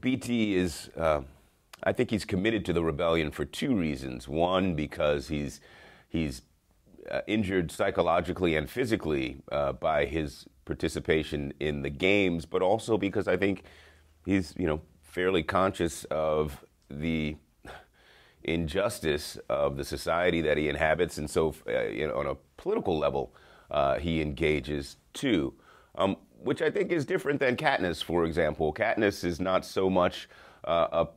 BT is, I think he's committed to the rebellion for two reasons. One, because he's injured psychologically and physically by his participation in the games, but also because I think he's, fairly conscious of the injustice of the society that he inhabits, and so, on a political level, he engages too. Which I think is different than Katniss, for example. Katniss is not so much a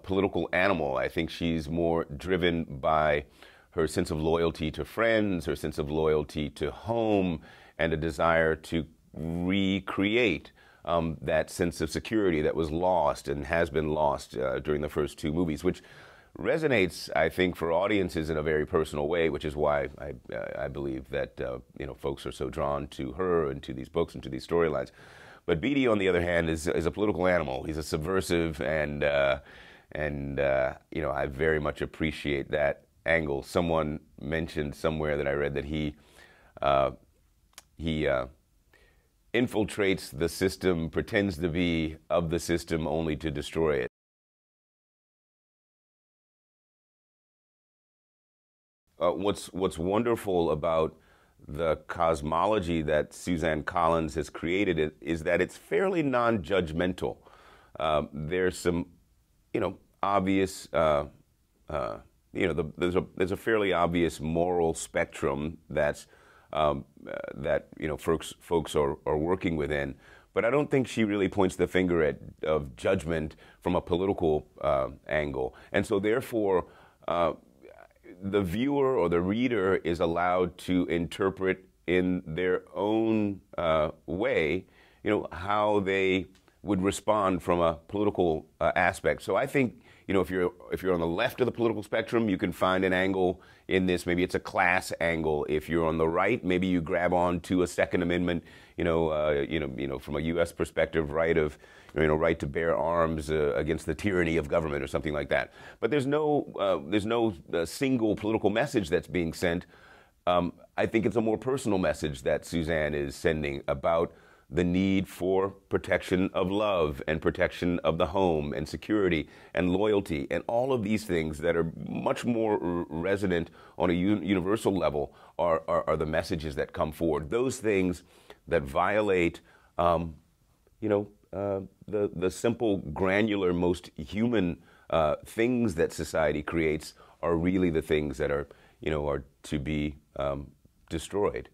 political animal. I think she's more driven by her sense of loyalty to friends, her sense of loyalty to home, and a desire to recreate that sense of security that was lost and has been lost during the first two movies, which resonates, I think, for audiences in a very personal way, which is why I believe that folks are so drawn to her and to these books and to these storylines. But Beatty, on the other hand, is a political animal. He's a subversive, and I very much appreciate that angle. Someone mentioned somewhere that I read that he infiltrates the system, pretends to be of the system only to destroy it. What's wonderful about the cosmology that Suzanne Collins has created is that it's fairly non-judgmental. There's some, obvious, there's a fairly obvious moral spectrum that's that folks are working within. But I don't think she really points the finger of judgment from a political angle, and so therefore. The viewer or the reader is allowed to interpret in their own way, how they would respond from a political aspect. So I think, if you're on the left of the political spectrum, you can find an angle in this. Maybe it's a class angle. If you're on the right, maybe you grab on to a Second Amendment, from a U.S. perspective, right to bear arms against the tyranny of government or something like that. But there's no single political message that's being sent. I think it's a more personal message that Suzanne is sending about the need for protection of love and protection of the home and security and loyalty and all of these things that are much more resonant on a universal level are the messages that come forward. Those things that violate, the simple, granular, most human things that society creates are really the things that are to be destroyed.